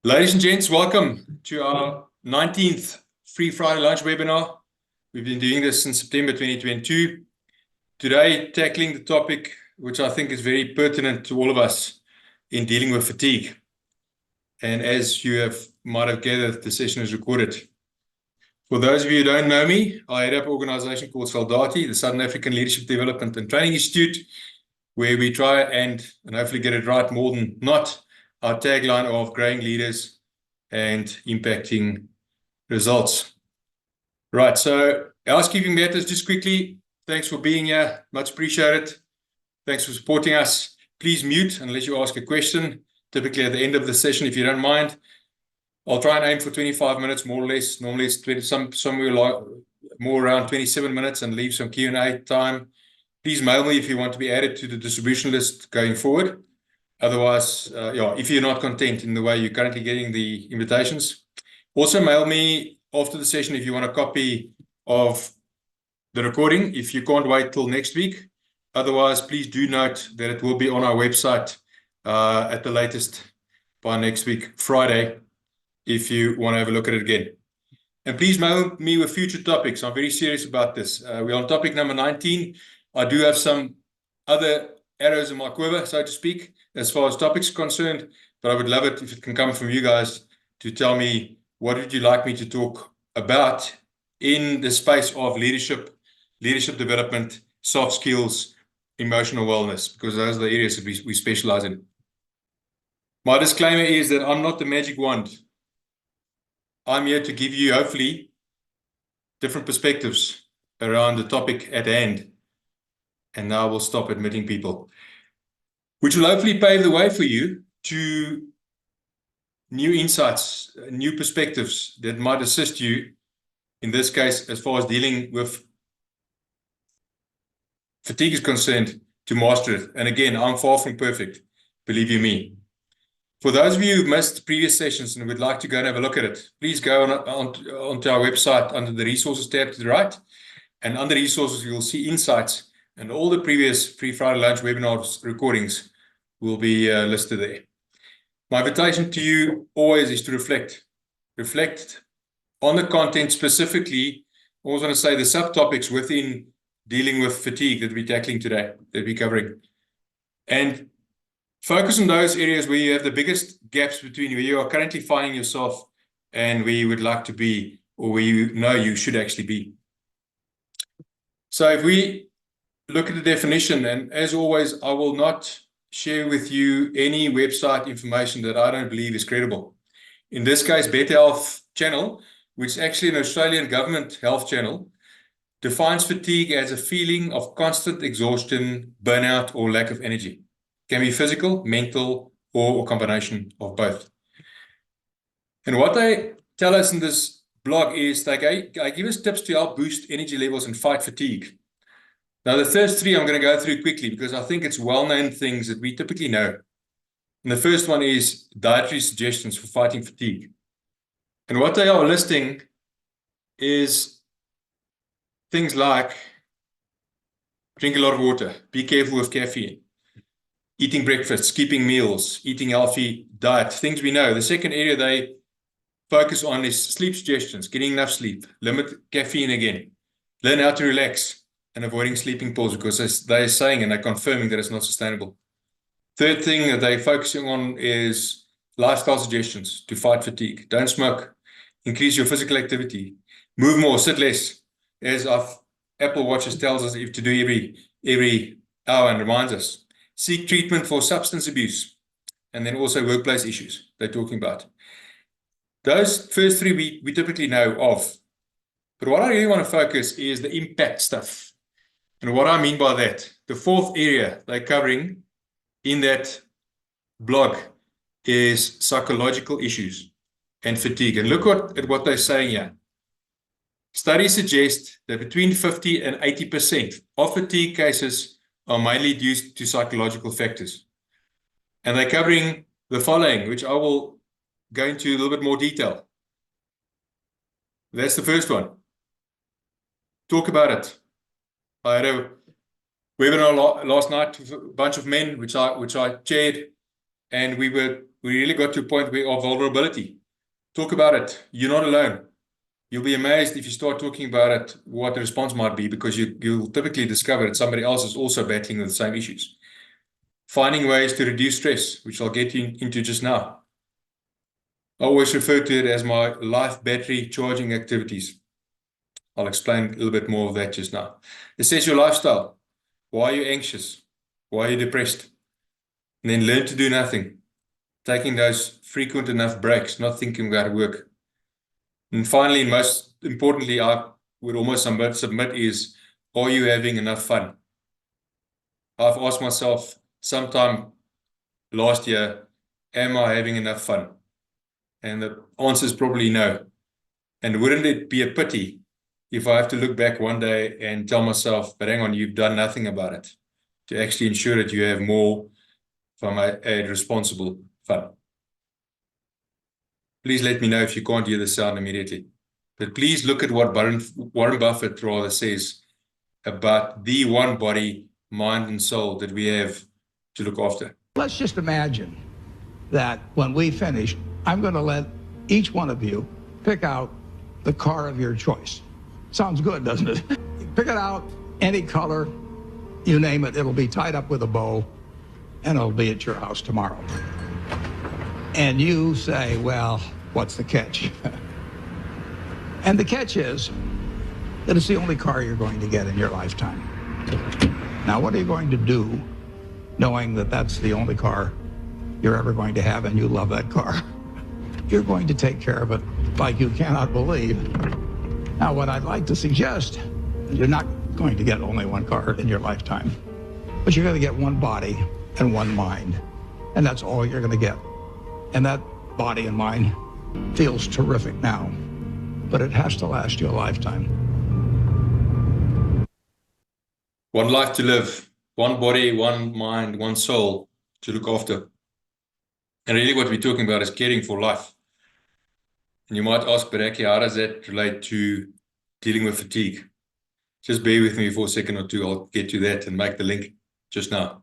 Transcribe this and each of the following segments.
Ladies and gents, welcome to our 19th Free Friday Lunch webinar. We've been doing this since September 2022. Today, tackling the topic which I think is very pertinent to all of us in dealing with fatigue. And as you might have gathered, the session is recorded. For those of you who don't know me, I head up an organization called Soldati, the Southern African Leadership Development and Training Institute, where we try and hopefully get it right more than not. Our tagline of growing leaders and impacting results. Right, so housekeeping matters just quickly. Thanks for being here. Much appreciated. Thanks for supporting us. Please mute unless you ask a question, typically at the end of the session, if you don't mind. I'll try and aim for 25 minutes, more or less. Normally it's 20, somewhere like more around 27 minutes, and leave some Q&A time. Please mail me if you want to be added to the distribution list going forward. Otherwise, if you're not content in the way you're currently getting the invitations, also mail me after the session if you want a copy of the recording, if you can't wait till next week. Otherwise, please do note that it will be on our website at the latest by next week, Friday, if you want to have a look at it again. And please mail me with future topics. I'm very serious about this. We're on topic number 19. I do have some other arrows in my quiver, so to speak, as far as topics are concerned, but I would love it if it can come from you guys to tell me what would you like me to talk about in the space of leadership development, soft skills, emotional wellness, because those are the areas that we specialize in. My disclaimer is that I'm not the magic wand. I'm here to give you, hopefully, different perspectives around the topic at hand. And now we'll stop admitting people, which will hopefully pave the way for you to new insights, new perspectives that might assist you, in this case, as far as dealing with fatigue is concerned, to master it. And again, I'm far from perfect, believe you me. For those of you who've missed previous sessions and would like to go and have a look at it, please go onto our website under the resources tab to the right. And under resources, you'll see insights. And all the previous Free Friday Lunch webinars recordings will be listed there. My invitation to you always is to reflect. Reflect on the content specifically. I always want to say the subtopics within dealing with fatigue that we're tackling today, that we're covering. And focus on those areas where you have the biggest gaps between where you are currently finding yourself and where you would like to be, or where you know you should actually be. So if we look at the definition, and as always, I will not share with you any website information that I don't believe is credible. In this case, Better Health Channel, which is actually an Australian government health channel, defines fatigue as a feeling of constant exhaustion, burnout, or lack of energy. It can be physical, mental, or a combination of both. And what they tell us in this blog is they give us tips to help boost energy levels and fight fatigue. Now, the first three I'm going to go through quickly because I think it's well-known things that we typically know. And the first one is dietary suggestions for fighting fatigue. And what they are listing is things like drink a lot of water, be careful with caffeine, eating breakfast, skipping meals, eating healthy diet, things we know. The second area they focus on is sleep suggestions, getting enough sleep, limit caffeine again, learn how to relax, and avoiding sleeping pills, because they're saying and they're confirming that it's not sustainable. Third thing that they're focusing on is lifestyle suggestions to fight fatigue. Don't smoke, increase your physical activity, move more, sit less, as our Apple Watches tells us if to do every hour and reminds us. Seek treatment for substance abuse, and then also workplace issues they're talking about. Those first three we typically know of. But what I really want to focus is the impact stuff. And what I mean by that, the fourth area they're covering in that blog is psychological issues and fatigue. And look at what they're saying here. Studies suggest that between 50 and 80% of fatigue cases are mainly due to psychological factors. And they're covering the following, which I will go into a little bit more detail. That's the first one. Talk about it. I had a webinar last night with a bunch of men, which I chaired, And we really got to a point of vulnerability. Talk about it. You're not alone. You'll be amazed if you start talking about it, what the response might be, because you'll typically discover that somebody else is also battling with the same issues. Finding ways to reduce stress, which I'll get into just now. I always refer to it as my life battery charging activities. I'll explain a little bit more of that just now. Assess your lifestyle. Why are you anxious? Why are you depressed? And then learn to do nothing. Taking those frequent enough breaks, not thinking about work. And finally, and most importantly, I would almost submit is, are you having enough fun? I've asked myself sometime last year, am I having enough fun? And the answer is probably no. And wouldn't it be a pity if I have to look back one day and tell myself, but hang on, you've done nothing about it, to actually ensure that you have more from a responsible fun. Please let me know if you can't hear the sound immediately. But please look at what Warren Buffett rather says about the one body, mind, and soul that we have to look after. Let's just imagine that when we finish, I'm going to let each one of you pick out the car of your choice. Sounds good, doesn't it? Pick it out, any color, you name it, it'll be tied up with a bow, and it'll be at your house tomorrow. And you say, well, what's the catch? And the catch is that it's the only car you're going to get in your lifetime. Now, what are you going to do knowing that that's the only car you're ever going to have and you love that car? You're going to take care of it like you cannot believe. Now, what I'd like to suggest is you're not going to get only one car in your lifetime, but you're going to get one body and one mind, and that's all you're going to get. And that body and mind feels terrific now, but it has to last you a lifetime. One life to live, one body, one mind, one soul to look after. And really what we're talking about is caring for life. And you might ask, but Hekkie, how does that relate to dealing with fatigue? Just bear with me for a second or two. I'll get to that and make the link just now.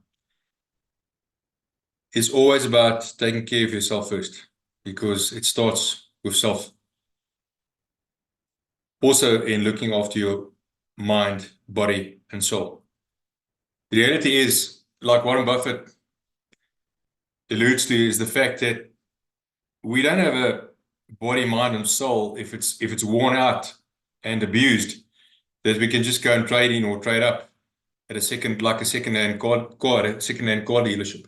It's always about taking care of yourself first, because it starts with self. Also in looking after your mind, body, and soul. The reality is, like Warren Buffett alludes to, is the fact that we don't have a body, mind, and soul if it's worn out and abused, that we can just go and trade in or trade up at a second-hand car dealership.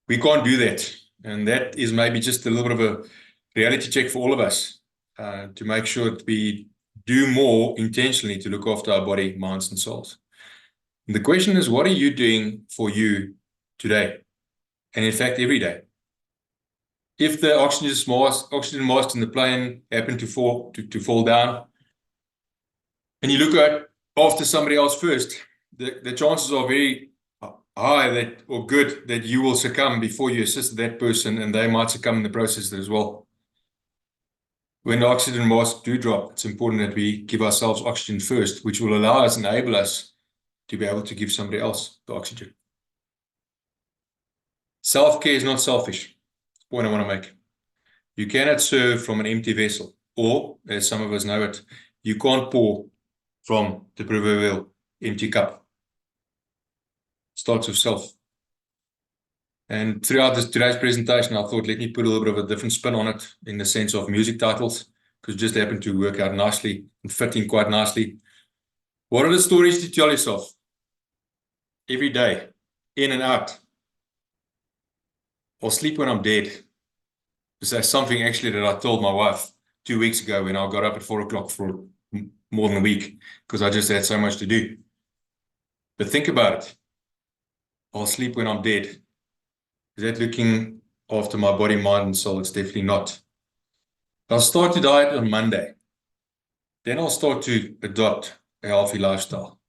We can't do that, and that is maybe just a little bit of a reality check for all of us, to make sure that we do more intentionally to look after our body, minds, and souls. And the question is, what are you doing for you today? And in fact, every day. If the oxygen mask in the plane happened to fall down, and you look at after somebody else first, the chances are very high or good that you will succumb before you assist that person, and they might succumb in the process as well. When the oxygen masks do drop, it's important that we give ourselves oxygen first, which will enable us to be able to give somebody else the oxygen. Self-care is not selfish. Point I want to make. You cannot serve from an empty vessel, or, as some of us know it, you can't pour from the proverbial empty cup. It starts with self. And throughout today's presentation, I thought, let me put a little bit of a different spin on it in the sense of music titles, because it just happened to work out nicely and fit in quite nicely. What are the stories to tell yourself every day, in and out? I'll sleep when I'm dead. This is something actually that I told my wife 2 weeks ago when I got up at 4 o'clock for more than a week, because I just had so much to do. But think about it. I'll sleep when I'm dead. Is that looking after my body, mind, and soul? It's definitely not. I'll start to diet on Monday. Then I'll start to adopt a healthy lifestyle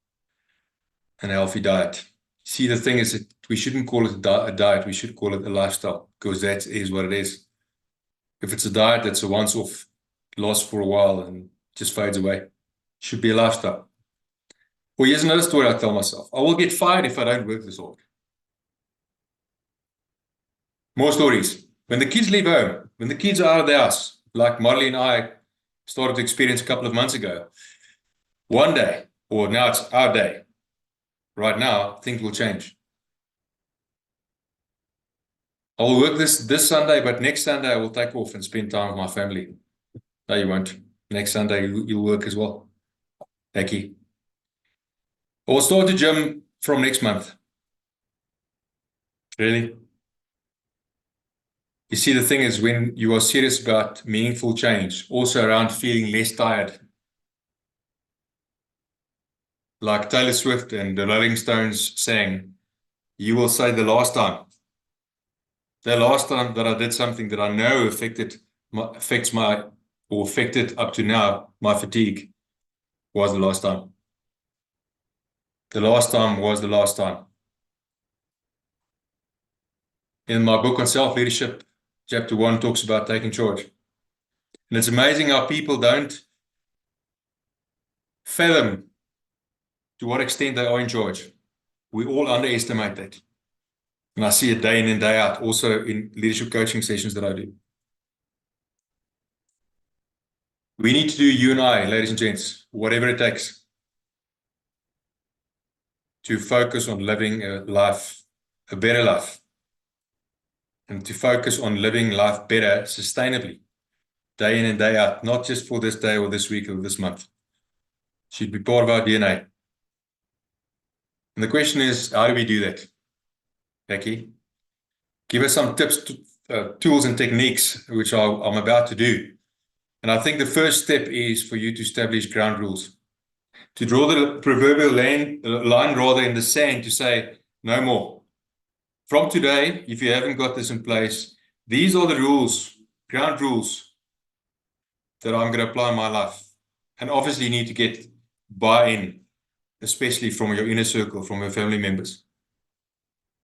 and a healthy diet. See, the thing is that we shouldn't call it a diet. We should call it a lifestyle, because that is what it is. If it's a diet, that's a once-off, lasts for a while and just fades away. It should be a lifestyle. Well, here's another story I tell myself. I will get fired if I don't work this hard. More stories. When the kids leave home, when the kids are out of the house, like Marilyn and I started to experience a couple of months ago, one day, or now it's our day, right now, things will change. I will work this Sunday, but next Sunday I will take off and spend time with my family. No, you won't. Next Sunday you'll work as well. Hekkie. I will start the gym from next month. Really? You see, the thing is, when you are serious about meaningful change, also around feeling less tired, like Taylor Swift and the Rolling Stones saying, you will say the last time that I did something that I know affected up to now, my fatigue, was the last time. The last time was the last time. In my book on self-leadership, chapter 1 talks about taking charge. And it's amazing how people don't fathom to what extent they are in charge. We all underestimate that. And I see it day in and day out, also in leadership coaching sessions that I do. We need to do, you and I, ladies and gents, whatever it takes to focus on living a life, a better life, and to focus on living life better sustainably, day in and day out, not just for this day or this week or this month. It should be part of our DNA. And the question is, how do we do that? Hekkie, give us some tips, tools and techniques, which I'm about to do. And I think the first step is for you to establish ground rules. To draw the proverbial line rather in the sand to say, no more. From today, if you haven't got this in place, these are the rules, ground rules, that I'm going to apply in my life. And obviously you need to get buy-in, especially from your inner circle, from your family members.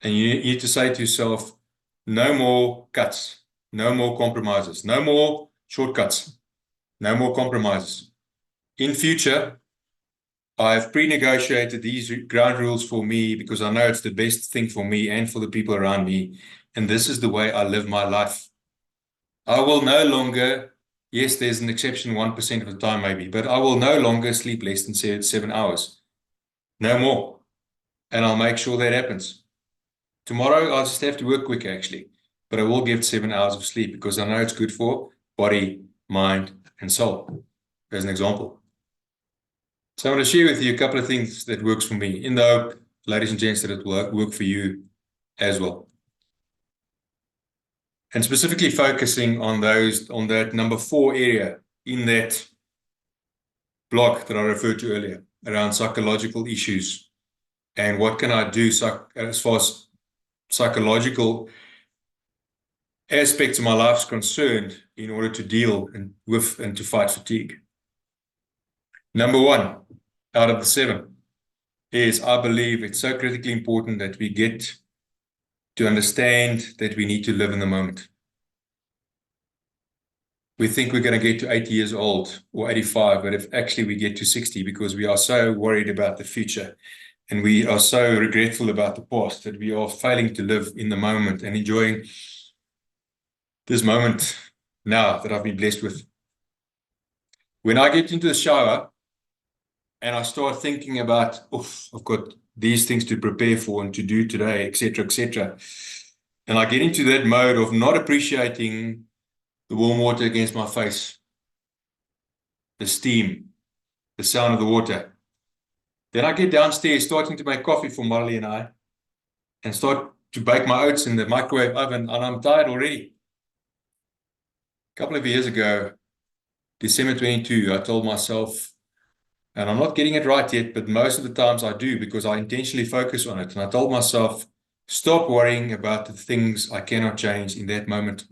And you need to say to yourself, no more cuts, no more compromises, no more shortcuts, no more compromises. In future, I've pre-negotiated these ground rules for me because I know it's the best thing for me and for the people around me. And this is the way I live my life. I will no longer, yes, there's an exception 1% of the time maybe, but I will no longer sleep less than 7 hours. No more. And I'll make sure that happens. Tomorrow, I'll just have to work quicker actually, but I will get 7 hours of sleep because I know it's good for body, mind, and soul, as an example. So I'm going to share with you a couple of things that works for me, in the hope, ladies and gents, that it will work for you as well. And specifically focusing on that number 4 area in that block that I referred to earlier around psychological issues and what can I do as far as psychological aspects of my life is concerned in order to deal with and to fight fatigue. Number 1 out of the 7 is I believe it's so critically important that we get to understand that we need to live in the moment. We think we're going to get to 80 years old or 85, but if actually we get to 60 because we are so worried about the future and we are so regretful about the past that we are failing to live in the moment and enjoying this moment now that I've been blessed with. When I get into the shower and I start thinking about, I've got these things to prepare for and to do today, etc., and I get into that mode of not appreciating the warm water against my face, the steam, the sound of the water. Then I get downstairs starting to make coffee for Marilyn and I and start to bake my oats in the microwave oven, and I'm tired already. A couple of years ago, December 22, I told myself, and I'm not getting it right yet, but most of the times I do because I intentionally focus on it. And I told myself, stop worrying about the things I cannot change in that moment.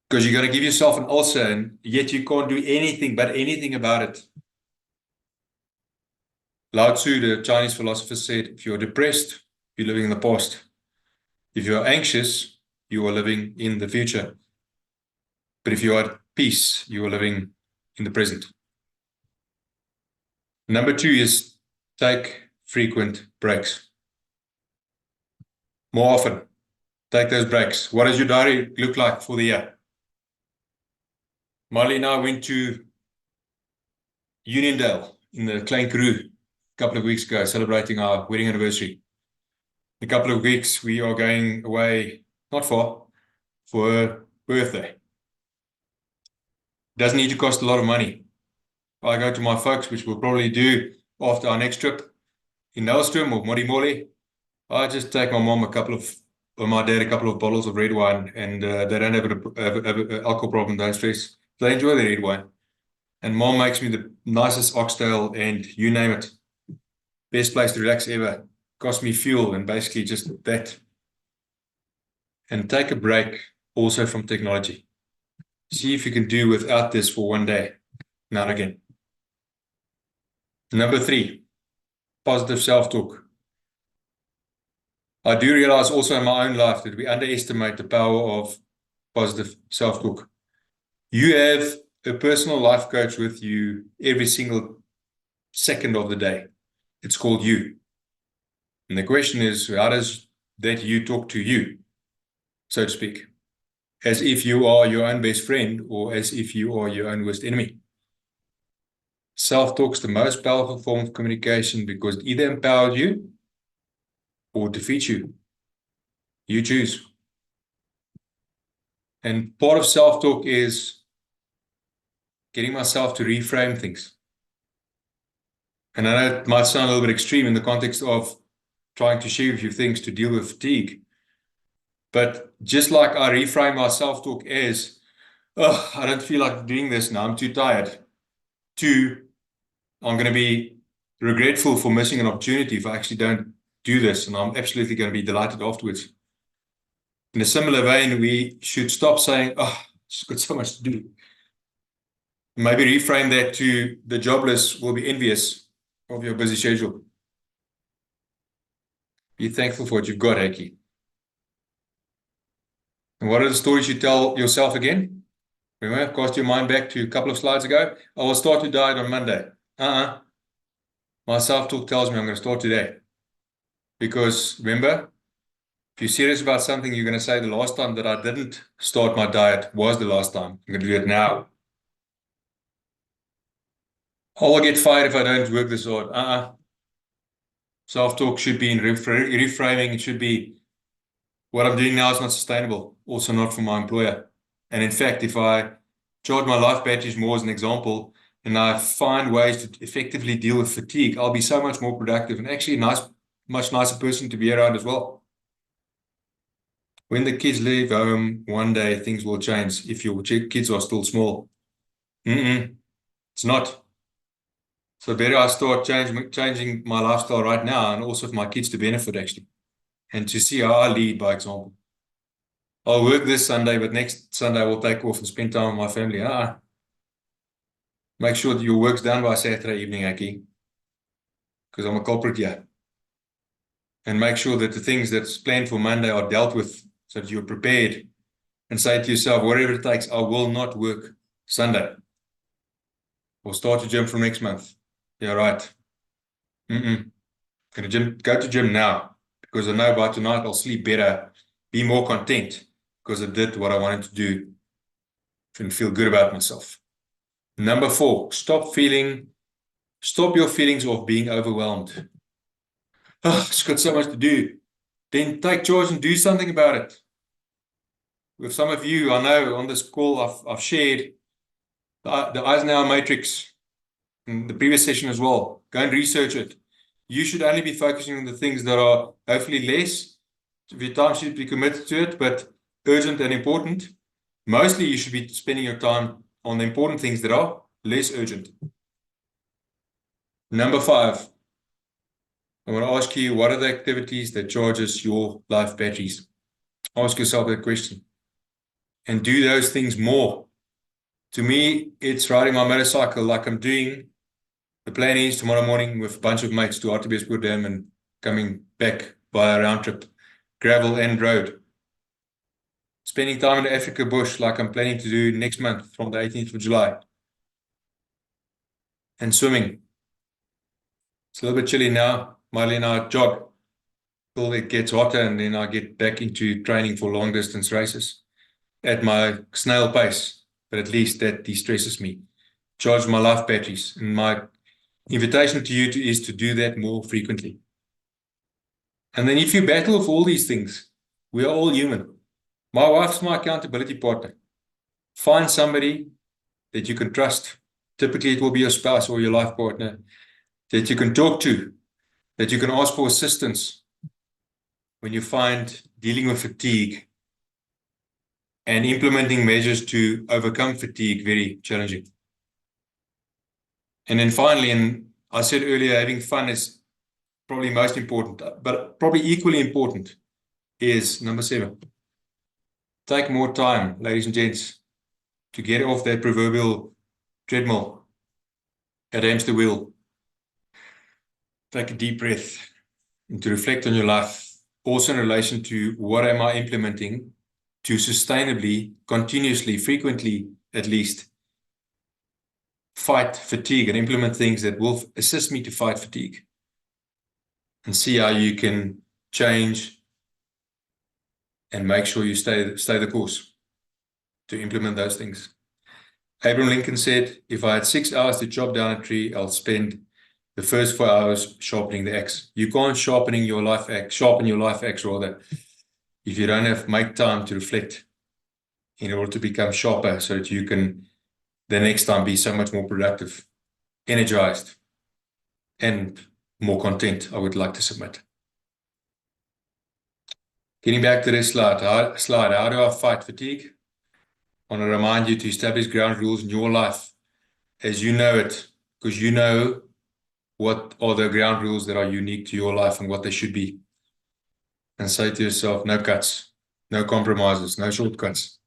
Because you're going to give yourself an ulcer and yet you can't do anything about it. Lao Tzu, the Chinese philosopher, said, if you're depressed, you're living in the past. If you're anxious, you are living in the future. But if you are at peace, you are living in the present. Number 2 is take frequent breaks. More often. Take those breaks. What does your diary look like for the year? Marley and I went to Uniondale in the Klein Karoo a couple of weeks ago, celebrating our wedding anniversary. In a couple of weeks, we are going away, not far, for her birthday. Doesn't need to cost a lot of money. I go to my folks, which we'll probably do after our next trip in Nelstrom or Modimolle. I just take my mom or my dad a couple of bottles of red wine, and they don't have an alcohol problem, don't stress. They enjoy the red wine. And mom makes me the nicest oxtail, and you name it. Best place to relax ever. Cost me fuel and basically just that. And take a break also from technology. See if you can do without this for one day, now and again. Number 3, positive self-talk. I do realize also in my own life that we underestimate the power of positive self-talk. You have a personal life coach with you every single second of the day. It's called you. And the question is, how does that you talk to you, so to speak? As if you are your own best friend or as if you are your own worst enemy. Self-talk is the most powerful form of communication because it either empowers you or defeats you. You choose. And part of self-talk is getting myself to reframe things. And I know it might sound a little bit extreme in the context of trying to share a few things to deal with fatigue. But just like I reframe my self-talk as, oh, I don't feel like doing this now, I'm too tired, to I'm going to be regretful for missing an opportunity if I actually don't do this, and I'm absolutely going to be delighted afterwards. In a similar vein, we should stop saying, oh, it's got so much to do. Maybe reframe that to the jobless will be envious of your busy schedule. Be thankful for what you've got, Hekkie. And what are the stories you tell yourself again? Remember, cast your mind back to a couple of slides ago. I will start to diet on Monday. My self-talk tells me I'm going to start today. Because remember, if you're serious about something, you're going to say the last time that I didn't start my diet was the last time. I'm going to do it now. I will get fired if I don't work this hard. Self-talk should be in reframing. It should be, what I'm doing now is not sustainable, also not for my employer. And in fact, if I charge my life batteries more as an example, and I find ways to effectively deal with fatigue, I'll be so much more productive and actually much nicer person to be around as well. When the kids leave home, one day things will change if your kids are still small. It's not. So better I start changing my lifestyle right now, and also for my kids to benefit actually, and to see how I lead by example. I'll work this Sunday, but next Sunday I will take off and spend time with my family. Make sure that your work's done by Saturday evening, Hekkie, because I'm a culprit here. And make sure that the things that's planned for Monday are dealt with so that you're prepared, and say to yourself, whatever it takes, I will not work Sunday. We'll start the gym from next month. Yeah, right. Go to gym now, because I know by tonight I'll sleep better, be more content, because I did what I wanted to do and feel good about myself. Number 4, stop your feelings of being overwhelmed. Oh, it's got so much to do. Then take charge and do something about it. With some of you, I know on this call, I've shared the Eisenhower matrix in the previous session as well. Go and research it. You should only be focusing on the things that are hopefully less. Your time should be committed to it, but urgent and important. Mostly you should be spending your time on the important things that are less urgent. Number 5, I want to ask you, what are the activities that charges your life batteries? Ask yourself that question. And do those things more. To me, it's riding my motorcycle like I'm doing. The plan is tomorrow morning with a bunch of mates to Hartbeespoort Dam and coming back by a round trip, gravel and road. Spending time in the Africa bush like I'm planning to do next month from the 18th of July. And swimming. It's a little bit chilly now. Marilyn and I jog. till it gets hotter, and then I get back into training for long distance races at my snail pace. But at least that de-stresses me. Charge my life batteries. And my invitation to you is to do that more frequently. And then if you battle with all these things, we are all human. My wife's my accountability partner. Find somebody that you can trust. Typically, it will be your spouse or your life partner that you can talk to, that you can ask for assistance when you find dealing with fatigue and implementing measures to overcome fatigue very challenging. And then finally, and I said earlier, having fun is probably most important, but probably equally important is number 7. Take more time, ladies and gents, to get off that proverbial treadmill at hamster wheel. Take a deep breath and to reflect on your life, also in relation to what am I implementing to sustainably, continuously, frequently, at least, fight fatigue and implement things that will assist me to fight fatigue. And see how you can change and make sure you stay the course to implement those things. Abraham Lincoln said, if I had 6 hours to chop down a tree, I'll spend the first 4 hours sharpening the axe. You can't sharpen your life axe rather, if you don't make time to reflect in order to become sharper, so that you can the next time be so much more productive, energized, and more content, I would like to submit. Getting back to this slide, how do I fight fatigue? I want to remind you to establish ground rules in your life as you know it, because you know what are the ground rules that are unique to your life and what they should be. And say to yourself, no cuts, no compromises, no shortcuts,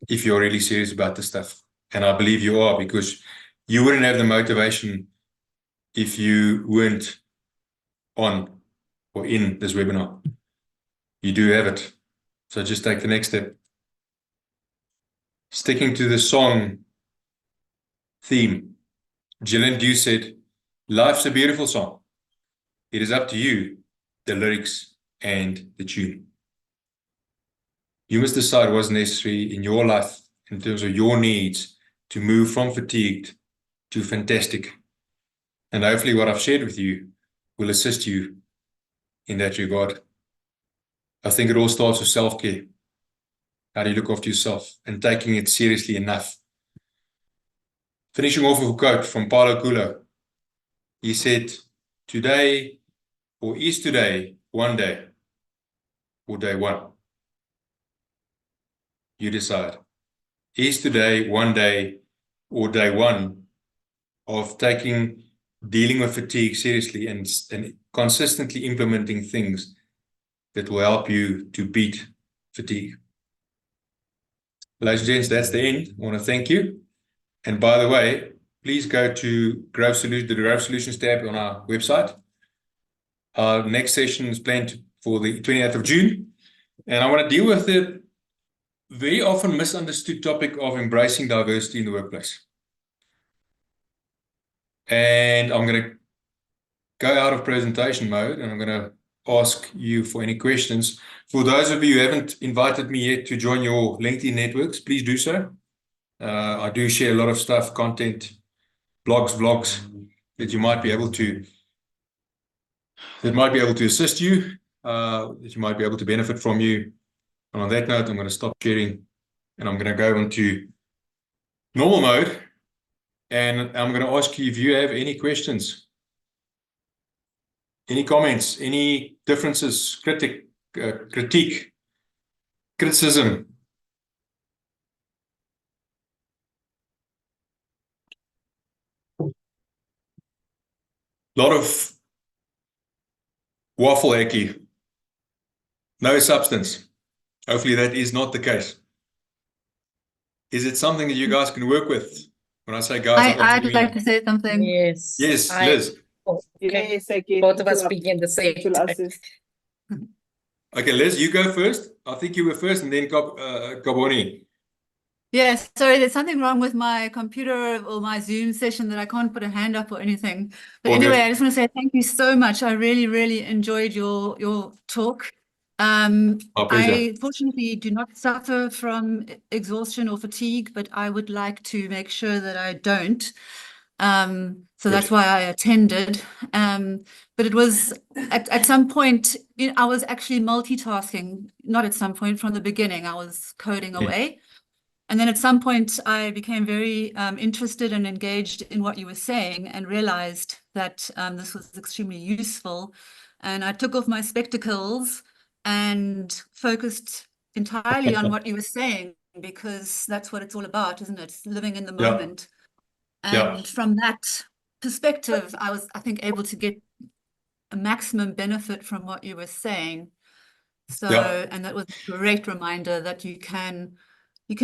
if you're really serious about this stuff. And I believe you are, because you wouldn't have the motivation if you weren't on or in this webinar. You do have it. So just take the next step. Sticking to the song theme, Gillian Dew said, life's a beautiful song. It is up to you, the lyrics and the tune. You must decide what's necessary in your life in terms of your needs to move from fatigued to fantastic. And hopefully what I've shared with you will assist you in that regard. I think it all starts with self-care. How do you look after yourself and taking it seriously enough? Finishing off with a quote from Paulo Coelho. He said, today, or is today, one day, or day one? You decide. Is today one day, or day one, of dealing with fatigue seriously and consistently implementing things that will help you to beat fatigue? Ladies and gents, that's the end. I want to thank you. And by the way, please go to the Growth Solutions tab on our website. Our next session is planned for the 28th of June. And I want to deal with the very often misunderstood topic of embracing diversity in the workplace. And I'm going to go out of presentation mode and I'm going to ask you for any questions. For those of you who haven't invited me yet to join your LinkedIn networks, please do so. I do share a lot of stuff, content, vlogs that might be able to assist you, that you might be able to benefit from you. And on that note, I'm going to stop sharing and I'm going to go into normal mode. And I'm going to ask you if you have any questions, any comments, any differences, critique, criticism. Lot of waffle, Hekkie. No substance. Hopefully that is not the case. Is it something that you guys can work with? When I say guys, I'd like to say something. Yes. Yes, Liz. Okay. Yes, Hekkie. Both of us speaking at the same To time. assist. Okay, Liz, you go first. I think you were first and then Kaboni. Yeah, sorry, there's something wrong with my computer or my Zoom session that I can't put a hand up or anything. But All anyway, good. I just want to say thank you so much. I really, really enjoyed your talk. Our pleasure. I fortunately do not suffer from exhaustion or fatigue, but I would like to make sure that I don't. So that's why I attended. But it was at some point, I was actually multitasking, not at some point, from the beginning, I was coding away. And then at some point, I became very interested and engaged in what you were saying and realized that this was extremely useful. And I took off my spectacles and focused entirely on what you were saying, because that's what it's all about, isn't it? It's living in the Yeah. moment. Yeah. And from that perspective, I was, I think, able to get a maximum benefit from what you were saying. So, Yeah. and that was a great reminder that you can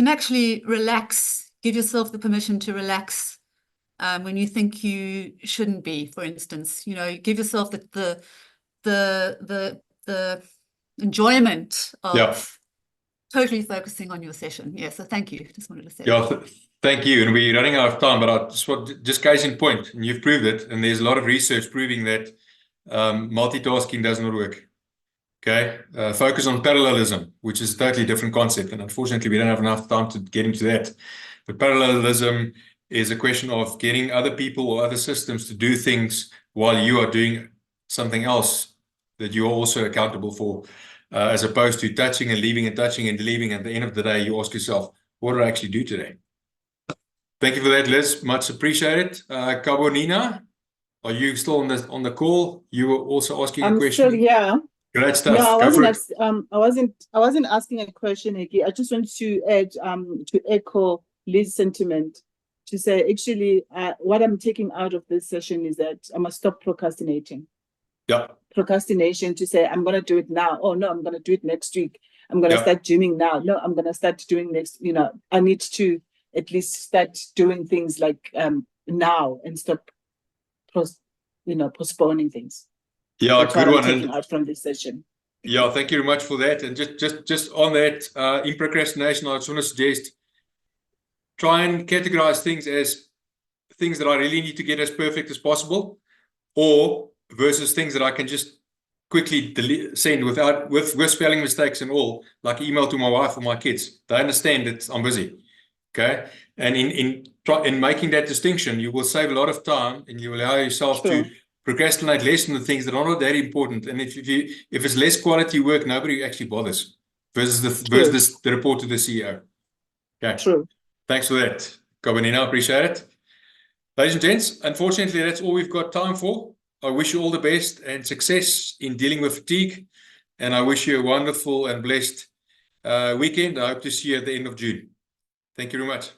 actually relax, give yourself the permission to relax when you think you shouldn't be, for instance. Give yourself the enjoyment Yeah. of totally focusing on your session. Yeah, so thank you. Just wanted to say Yeah, that. thank you. And we're running out of time, but I just case in point, and you've proved it, and there's a lot of research proving that multitasking does not work. Okay, focus on parallelism, which is a totally different concept, and unfortunately we don't have enough time to get into that. But parallelism is a question of getting other people or other systems to do things while you are doing something else that you are also accountable for, as opposed to touching and leaving and touching and leaving. At the end of the day, you ask yourself, what did I actually do today? Thank you for that, Liz. Much appreciated. Carbonina, are you still on the call? You were also asking a question. I'm still here. Great stuff. No, Go for it. I wasn't asking a question, Hekkie. I just want to add to echo Liz's sentiment, to say actually what I'm taking out of this session is that I must stop procrastinating. Yeah. Procrastination to say I'm gonna do it now. Oh no, I'm gonna do it next week. I'm gonna Yeah. start gymming now. No, I'm gonna start doing next. I need to at least start doing things like now and stop postponing things. Yeah, That's good what one. I'm taking out from this session. Yeah, thank you very much for that. And just on that, in procrastination, I just want to suggest try and categorize things as things that I really need to get as perfect as possible, or versus things that I can just quickly send with spelling mistakes and all, like email to my wife or my kids. They understand that I'm busy. Okay, and in making that distinction, you will save a lot of time, and you will allow yourself Sure. to procrastinate less on the things that are not that important. And if it's less quality work, nobody actually bothers. Versus the report to the CEO. Okay. True. Thanks for that, Carbonina. Appreciate it. Ladies and gents, unfortunately, that's all we've got time for. I wish you all the best and success in dealing with fatigue, and I wish you a wonderful and blessed weekend. I hope to see you at the end of June. Thank you very much.